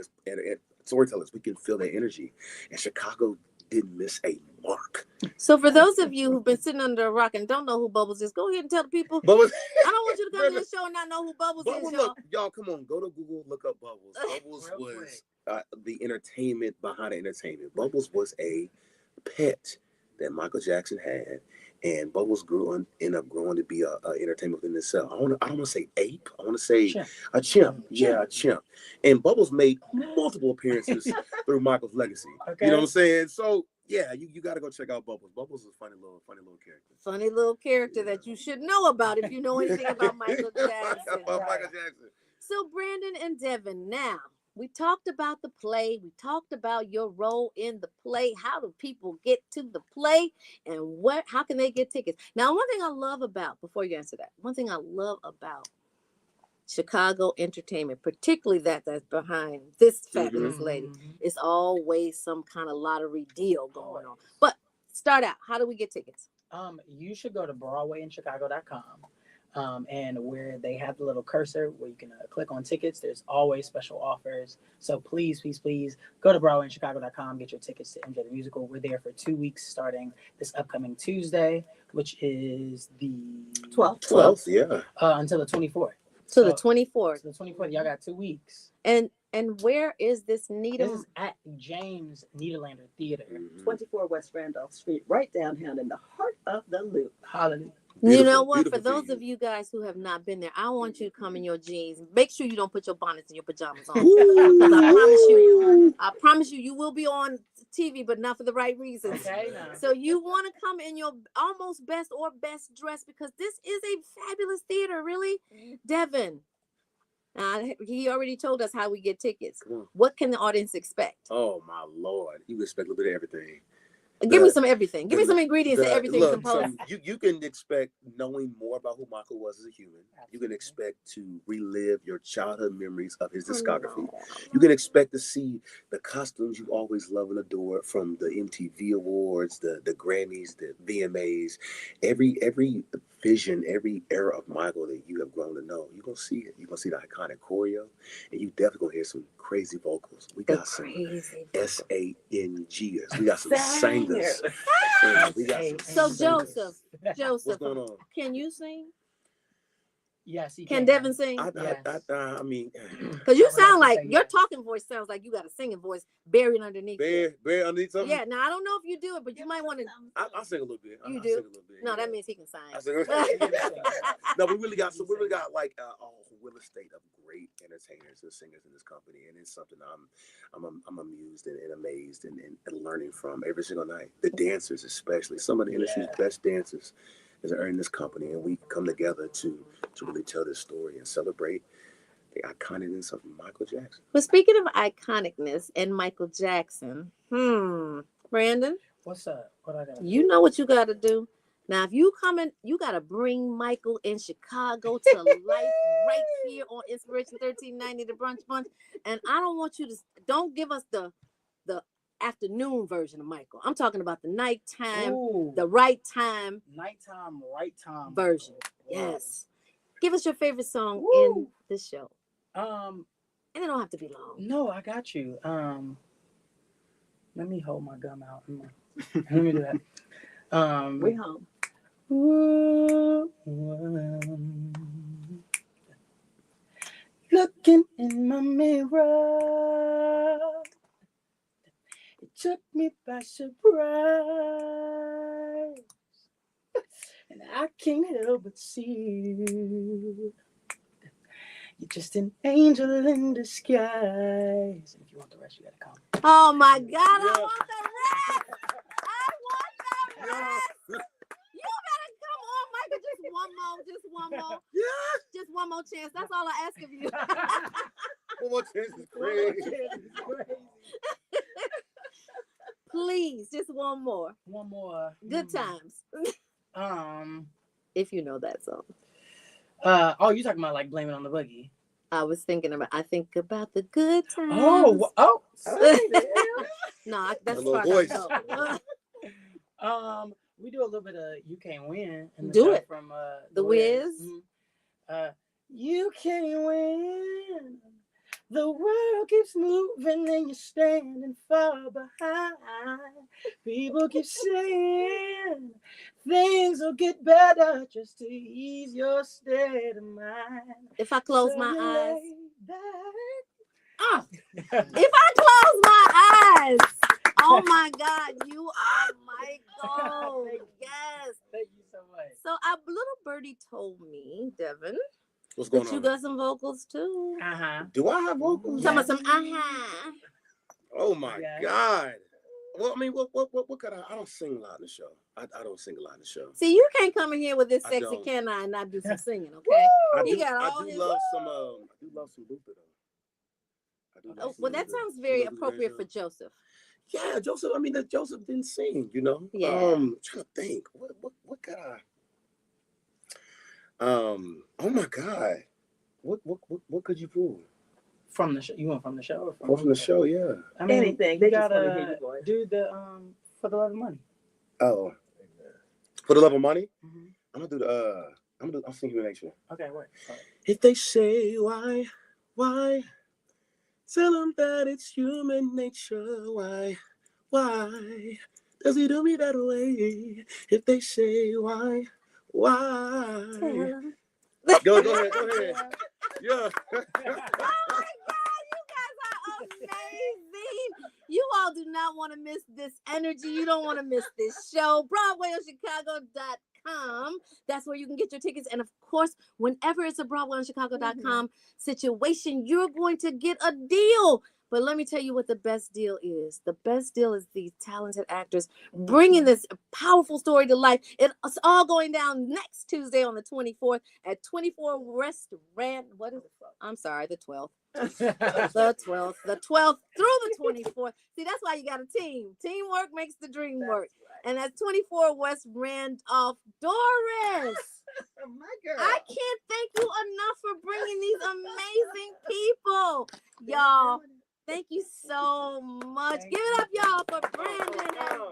storytellers, we can feel their energy. And Chicago didn't miss a mark. So for those of you who've been sitting under a rock and don't know who Bubbles is, go ahead and tell the people. Bubbles. I don't want you to come to the show and not know who Bubbles is, y'all. Look, y'all, come on, go to Google, look up Bubbles. Bubbles was the entertainment behind the entertainment. Bubbles was a pet that Michael Jackson had, and Bubbles ended up growing to be a entertainment within itself. I don't want to say ape. I want to say a chimp. Yeah, a chimp. And Bubbles made multiple appearances through Michael's legacy. Okay. You know what I'm saying? So yeah, you got to go check out Bubbles. Bubbles is a funny little character. Funny little character that you should know about if you know anything about Michael Jackson. Michael Jackson. So Brandon and Devin, now we talked about the play. We talked about your role in the play. How do people get to the play, and how can they get tickets? Now, one thing I love about, before you answer that, one thing I love about Chicago entertainment, particularly that's behind this fabulous lady, is always some kind of lottery deal going on. But start out, how do we get tickets? You should go to BroadwayInChicago.com. And where they have the little cursor where you can click on tickets, there's always special offers. So please go to BroadwayInChicago.com, get your tickets to MJ the Musical. We're there for 2 weeks starting this upcoming Tuesday, which is the 12th, yeah. Until the 24th. So the 24th. So the 24th, y'all got 2 weeks. And where is this Needham? This is at James Niederlander Theater. 24 West Randolph Street, right downtown in the heart of the Loop. Hallelujah. You know what? For those of you guys who have not been there, I want you to come in your jeans. Make sure you don't put your bonnets and your pajamas on. Because I promise you, you will be on TV, but not for the right reasons. Okay, no. So you want to come in your almost best or best dress, because this is a fabulous theater, really. Devin, he already told us how we get tickets. What can the audience expect? Oh, my Lord. You expect a little bit of everything. Give me some everything. Give me some ingredients to everything composed. You can expect knowing more about who Michael was as a human. You can expect to relive your childhood memories of his discography. You can expect to see the costumes you always love and adore, from the MTV Awards, the Grammys, the VMAs, every vision, every era of Michael that you have grown to know. You're going to see it. You're going to see the iconic choreo, and you definitely going to hear some crazy vocals. We got some SANGers. We got some singers. We got some Joseph, what's going on? Can you sing? Yes, he can. Devin sing? I mean, because you sound like your talking voice sounds like you got a singing voice buried underneath. Buried underneath something. Yeah. Now I don't know if you do it, but you might want to. I'll sing a little bit. You do? Sing a little bit, no, that means he can sing. No, we really got like a whole estate of great entertainers and singers in this company, and it's something I'm amused and amazed and learning from every single night. The dancers, especially some of the industry's best dancers, are in this company, and we come together to really tell this story and celebrate the iconicness of Michael Jackson. Well, speaking of iconicness and Michael Jackson, Brandon, what's up? What I got? You know what you got to do. Now, if you come in, you got to bring Michael in Chicago to life right here on Inspiration 1390, the Brunch Bunch. And I don't want you to, don't give us the afternoon version of Michael. I'm talking about the nighttime, the right time. Nighttime, right time version. Yes. Give us your favorite song in this show. And it don't have to be long. No, I got you. Let me hold my gum out. Let me do that. We home. Looking in my mirror, it took me by surprise, and I can't help but see you. You're just an angel in disguise. And if you want the rest, you gotta come. Oh my God, I want the rest! I want the rest! You better come on, Michael. Just one more. Yeah. Just one more chance. That's all I ask of you. One more chance is crazy. Please, just one more. One more. Good times. If you know that song. Oh, you're talking about like Blame It on the Boogie. I was thinking about. I think about the good times. Oh. No, that's little part voice. We do a little bit of "You Can't Win" in the Do show it. from The Wiz. You can't win. The world keeps moving and you're standing far behind. People keep saying things will get better just to ease your state of mind. If I close So my you eyes. lay If I close my eyes. Oh my God, you are Michael. Yes. Thank you so much. So our little birdie told me, Devin, What's going that you on? got some vocals too. Do I have vocals? Talking about some Oh my Yeah. God. Well, I mean, what could I don't sing a lot in the show. I don't sing a lot in the show. See, you can't come in here with this I sexy don't. canine and not do some singing, okay? I He do, got I all do his. love some Luther though. I do love Oh, some well, that Luther. sounds You very know Luther appropriate for Vandross? Joseph. Yeah, Joseph. I mean, that Joseph didn't sing. You know. Yeah. I'm trying to think. What could I? Oh my God. What could you pull? From the show? You want from the show? Or From the show, yeah. I mean, Anything. They They just want to hear gotta your voice. do the For the Love of Money. Oh, for the love of money, Mm-hmm. I'm gonna do I'll sing Human Nature. Okay, wait. If they say why, tell them that it's human nature. Why does he do me that way? If they say why? Go ahead. Yeah. Oh my God, you guys are amazing. You all do not want to miss this energy. You don't want to miss this show. BroadwayOnChicago.com. That's where you can get your tickets. And of course, whenever it's a BroadwayOnChicago.com situation, you're going to get a deal. But let me tell you what the best deal is. The best deal is these talented actors bringing this powerful story to life. It's all going down next Tuesday on the 24th at 24 West Rand. What is it? I'm sorry, the 12th. The 12th through the 24th. See, that's why you got a team. Teamwork makes the dream work. And that's 24 West Randolph. Doris, Oh my God. I can't thank you enough for bringing these amazing people. Y'all, thank you so much. Give it up, y'all, for Brandon and Devin.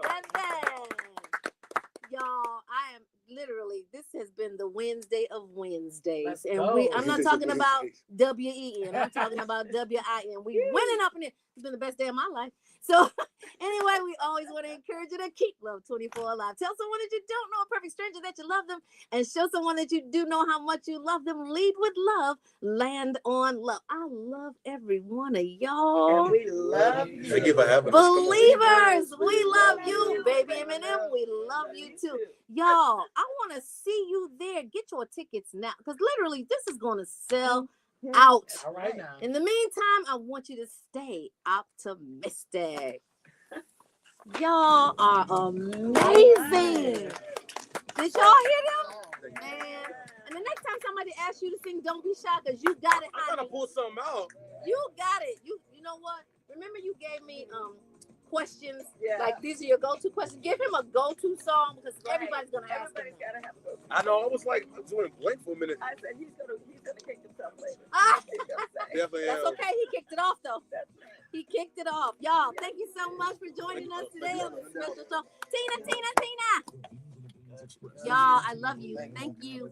Y'all, I am literally, this has been the Wednesday of Wednesdays. Let's And go. I'm not talking about WEN. I'm talking about WIN. We winning up in it. It's been the best day of my life. So anyway, we always want to encourage you to keep Love 24 alive. Tell someone that you don't know, a perfect stranger, that you love them, and show someone that you do know how much you love them. Lead with love, land on love. I love every one of y'all. And we love you. Thank you for having us. Believers, we love you, baby Eminem. We love you too. Y'all, I want to see you there. Get your tickets now, because literally this is going to sell out. All right now. In the meantime, I want you to stay optimistic. Y'all are amazing. Did y'all hear them? Man. And the next time somebody asks you to sing Don't Be Shy, because you got it, I gotta honey. pull something out. You got it. You know what? Remember you gave me questions? Yeah. Like these are your go-to questions. Give him a go-to song, because everybody's gonna ask him. Everybody's gotta have a go. I know. I was like doing blank for a minute. I said he's gonna kick himself later. Definitely. That's okay. He kicked it off though. That's right. He kicked it off. Y'all, thank you so much for joining us today on the special show. Tina. Y'all, I love you. Thank you.